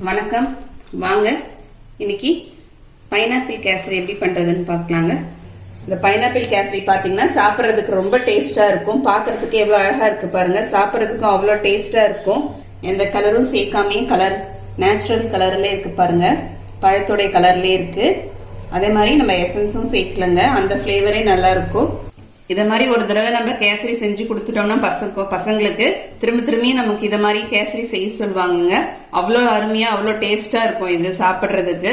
வணக்கம். வாங்க இன்னைக்கு பைனாப்பிள் கேசரி எப்படி பண்றதுன்னு பார்க்கலாங்க. இந்த பைனாப்பிள் கேசரி பாத்தீங்கன்னா சாப்பிட்றதுக்கு ரொம்ப டேஸ்டா இருக்கும். பார்க்கறதுக்கு எவ்வளவு அழகா இருக்கு பாருங்க. சாப்பிட்றதுக்கும் அவ்வளோ டேஸ்டா இருக்கும். எந்த கலரும் சேர்க்காமே கலர் நேச்சுரல் கலர்ல இருக்கு பாருங்க. பழத்தோடைய கலர்லயே இருக்கு. அதே மாதிரி நம்ம எசன்ஸும் சேர்க்கலங்க. அந்த ஃபிளேவரே நல்லா இருக்கும். இத மாதிரி ஒரு தடவை நம்ம கேசரி செஞ்சு கொடுத்துட்டோம்னா பசங்களுக்கு திரும்ப திரும்பி நமக்கு இத மாதிரி கேசரி செய்ய சொல்லுவாங்க. அவ்வளோ அருமையா அவ்வளோ டேஸ்டா இருக்கும் இது சாப்பிட்றதுக்கு.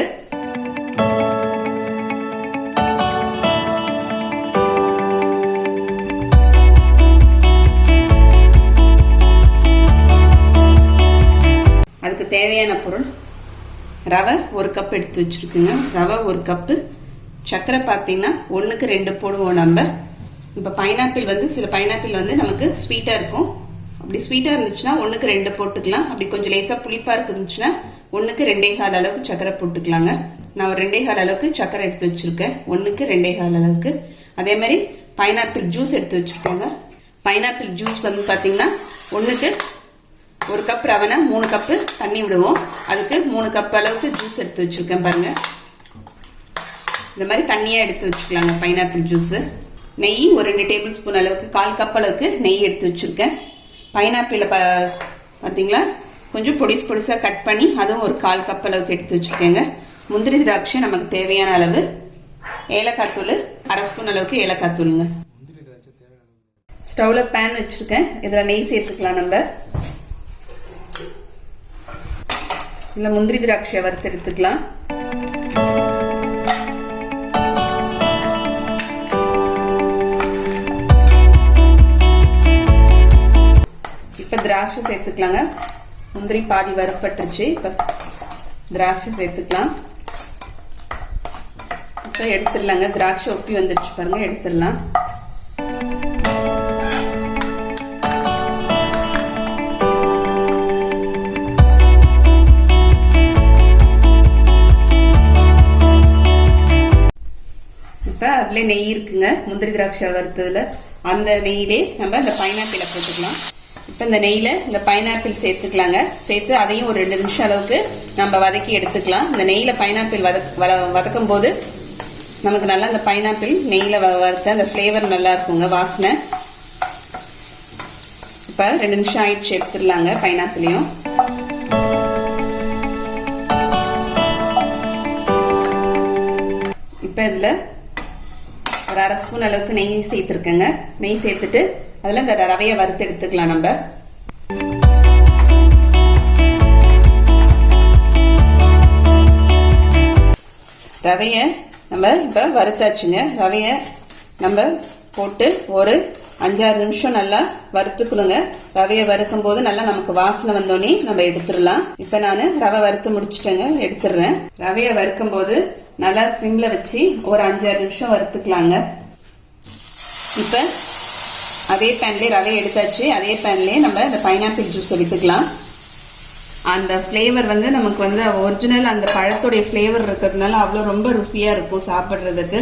அதுக்கு தேவையான பொருள் ரவை 1 கப் எடுத்து வச்சிருக்குங்க. ரவை 1 கப்பு. சர்க்கரை பார்த்தீங்கன்னா 1க்கு 2 போடுவோம் நம்ம. இப்போ பைனாப்பிள் சில பைனாப்பிள் நமக்கு ஸ்வீட்டாக இருக்கும். அப்படி ஸ்வீட்டாக இருந்துச்சுன்னா 1க்கு 2 போட்டுக்கலாம். அப்படி கொஞ்சம் லேசாக புளிப்பாக இருந்துச்சுன்னா 1க்கு 2.25 அளவுக்கு சர்க்கரை போட்டுக்கலாங்க. நான் ஒரு 2.25 அளவுக்கு சர்க்கரை எடுத்து வச்சிருக்கேன். 1க்கு 2.25 அளவுக்கு. அதே மாதிரி பைனாப்பிள் ஜூஸ் எடுத்து வச்சிருக்கேங்க. பைனாப்பிள் ஜூஸ் பார்த்தீங்கன்னா 1க்கு 1 கப் ரவைனா 3 கப்பு தண்ணி விடுவோம். அதுக்கு 3 கப் அளவுக்கு ஜூஸ் எடுத்து வச்சிருக்கேன் பாருங்க. இந்த மாதிரி தண்ணியாக எடுத்து வச்சுக்கலாங்க பைனாப்பிள் ஜூஸு. நெய் ஒரு 2 டேபிள் ஸ்பூன் அளவுக்கு 1/4 கப் அளவுக்கு நெய் எடுத்து வச்சிருக்கேன். பைனாப்பிளை பார்த்தீங்களா கொஞ்சம் பொடிசாக கட் பண்ணி அதுவும் ஒரு 1/4 கப் அளவுக்கு எடுத்து வச்சிருக்கேங்க. முந்திரி திராட்சை நமக்கு தேவையான அளவு. ஏலக்காய் தூள் 1/2 ஸ்பூன் அளவுக்கு ஏலக்காய் தூளுங்க. ஸ்டவ்ல பேன் வச்சிருக்கேன். இதில் நெய் சேர்த்துக்கலாம் நம்ம. இதில் முந்திரி திராட்சையை வறுத்து எடுத்துக்கலாம். இப்போ திராட்சை சேர்த்துக்கலாங்க. முந்திரி பாதி வறுப்பட்டுருச்சு. இப்போ திராட்சை சேர்த்துக்கலாம். இப்போ எடுத்துடலாங்க. திராட்சை ஒப்பி வந்துருச்சு பாருங்க. எடுத்துடலாம். இப்போ அதுல நெய் இருக்குங்க. முந்திரி திராட்சை வறுத்ததுல அந்த நெய்யிலே நம்ம இந்த பைனாப்பிளை போட்டுக்கலாம். இப்போ இந்த நெய்யில இந்த பைனாப்பிள் சேர்த்துக்கலாங்க. சேர்த்து அதையும் ஒரு 2 நிமிஷம் அளவுக்கு நம்ம வதக்கி எடுத்துக்கலாம். இந்த நெய்யில பைனாப்பிள் வதக்கும் போது நமக்கு நல்லா இந்த பைனாப்பிள் நெய்யில வறுத்த அந்த ஃப்ளேவர் நல்லா இருக்குங்க, வாசனை. இப்போ 2 நிமிஷம் ஆயிடுச்சு, எடுத்துடலாங்க பைனாப்பிளையும். இப்போ இதில் ஒரு 1/2 ஸ்பூன் அளவுக்கு நெய் சேர்த்துருக்கேங்க. நெய் சேர்த்துட்டு அதில் இந்த ரவையை வறுத்து எடுத்துக்கலாம் நம்ம. ரவையை நம்ம இப்போ வறுத்தாச்சுங்க. ரவையை நம்ம போட்டு ஒரு 5-6 நிமிஷம் நல்லா வறுத்துக்கணுங்க. ரவையை வறுக்கும் போது நல்லா நமக்கு வாசனை வந்தோடனே நம்ம எடுத்துடலாம். இப்போ நான் ரவை வறுத்து முடிச்சுட்டேங்க, எடுத்துடுறேன். ரவையை வறுக்கும் போது நல்லா சிம்ல வச்சு ஒரு 5-6 நிமிஷம் வறுத்துக்கலாங்க. இப்போ அதே பேன்லேயே ரவை எடுத்தாச்சு. அதே பேன்லேயே நம்ம இந்த பைனாப்பிள் ஜூஸ் எடுத்துக்கலாம். அந்த ஃப்ளேவர் நமக்கு ஒரிஜினல் அந்த பழத்தோடைய ஃப்ளேவர் இருக்கிறதுனால அவ்வளோ ரொம்ப ருசியாக இருக்கும் சாப்பிட்றதுக்கு.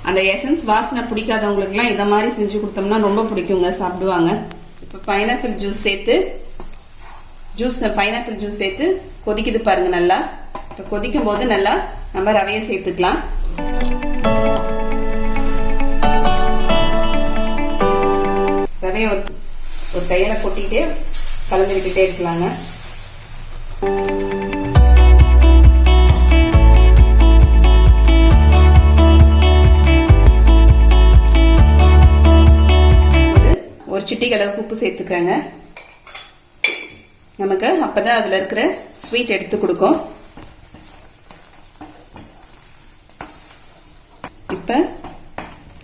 அந்த எசன்ஸ் வாசனை பிடிக்காதவங்களுக்குலாம் இதை மாதிரி செஞ்சு கொடுத்தோம்னா ரொம்ப பிடிக்குங்க, சாப்பிடுவாங்க. இப்போ பைனாப்பிள் ஜூஸ் சேர்த்து கொதிக்குது பாருங்க நல்லா. இப்போ கொதிக்கும் போது நல்லா நம்ம ரவையை சேர்த்துக்கலாம். ரவையை ஒரு கையில கொட்டிட்டு கலந்து விட்டுட்டே இருக்கலாங்க. ஒரு சிட்டிகை அளவுக்கு உப்பு சேர்த்துக்கிறேங்க. நமக்கு அப்பதான் அதுல இருக்கிற ஸ்வீட் எடுத்து கொடுக்கும். இப்ப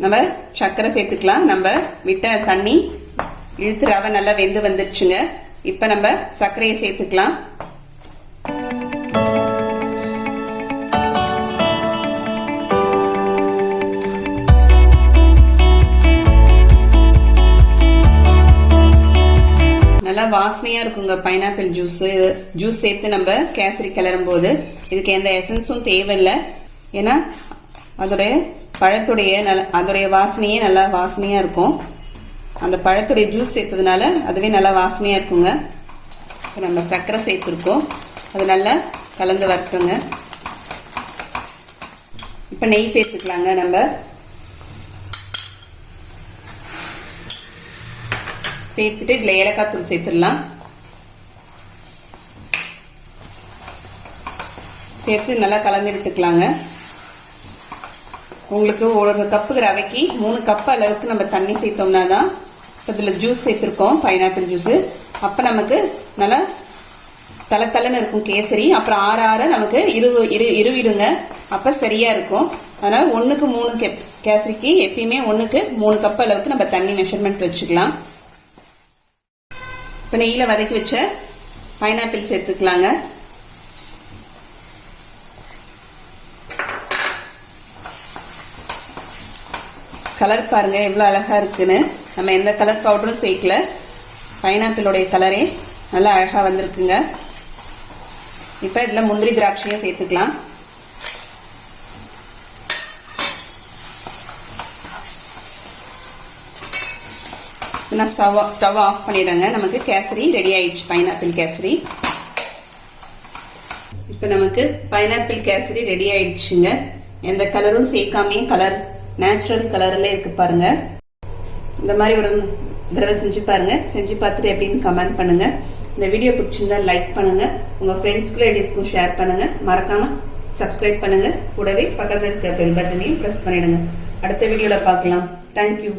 நம்ம சர்க்கரை சேர்த்துக்கலாம். நம்ம விட்ட தண்ணி இழுத்து ரவை நல்லா வெந்து வந்துருச்சுங்க. இப்ப நம்ம சர்க்கரையை சேர்த்துக்கலாம். நல்லா வாசனையா இருக்குங்க பைனாப்பிள் ஜூஸ் சேர்த்து நம்ம கேசரி கிளறும் போது. இதுக்கு எந்த எசன்ஸும் தேவையில்லை. ஏன்னா அதோடைய பழத்துடைய வாசனையே நல்லா வாசனையா இருக்கும். அந்த பழத்துடைய ஜூஸ் சேர்த்ததுனால அதுவே நல்லா வாசனையா இருக்குங்க. நம்ம சர்க்கரை சேர்த்துருக்கோம். அது நல்லா கலந்து வரட்டுங்க. இப்போ நெய் சேர்த்துக்கலாங்க. நம்ம சேர்த்துட்டு இதில் ஏலக்காய் தூள் சேர்த்துடலாம். சேர்த்து நல்லா கலந்து விட்டுக்கலாங்க. உங்களுக்கு 1 கப்புக்கு ரவைக்கு 3 கப் அளவுக்கு நம்ம தண்ணி சேர்த்தோம்னா தான் இதில் ஜூஸ் சேர்த்துருக்கோம், பைனாப்பிள் ஜூஸு. அப்போ நமக்கு நல்லா தளன்னு இருக்கும் கேசரி. அப்புறம் ஆற நமக்கு இருவிடுங்க, அப்போ சரியாக இருக்கும். அதனால் 1க்கு 3 கேசரிக்கு எப்பயுமே 1க்கு 3 கப் அளவுக்கு நம்ம தண்ணி மெஷர்மெண்ட் வச்சுக்கலாம். இப்போ நெய்யில் வதக்கி வச்ச பைனாப்பிள் சேர்த்துக்கலாங்க. கலர் பாருங்க எவ்வளோ அழகா இருக்குன்னு. நம்ம எந்த கலர் பவுடரும் சேர்க்கல, பைனாப்பிளோடைய கலரே நல்லா அழகா வந்திருக்குங்க. இப்போ இதில் முந்திரி திராட்சையும் சேர்த்துக்கலாம். நான் ஸ்டவ் ஆஃப் பண்ணிடுறேங்க. நமக்கு கேசரி ரெடி ஆயிடுச்சு, பைனாப்பிள் கேசரி. இப்போ நமக்கு பைனாப்பிள் கேசரி ரெடி ஆயிடுச்சுங்க. எந்த கலரும் சேர்க்காமே கலர் நேச்சுரல் கலர்ல இருக்கு பாருங்க. இந்த மாதிரி ஒரு தடவை செஞ்சு பாருங்க. செஞ்சு பார்த்துட்டு எப்படின்னு கமெண்ட் பண்ணுங்க. இந்த வீடியோ பிடிச்சிருந்தா லைக் பண்ணுங்க, உங்க ஃப்ரெண்ட்ஸ்க்கு லேடிஸ்க்கும் ஷேர் பண்ணுங்க. மறக்காம சப்ஸ்கிரைப் பண்ணுங்க. கூடவே பக்கத்தில் இருக்க பெல் பட்டனையும் பிரஸ் பண்ணிடுங்க. அடுத்த வீடியோல பார்க்கலாம். தேங்க்யூ.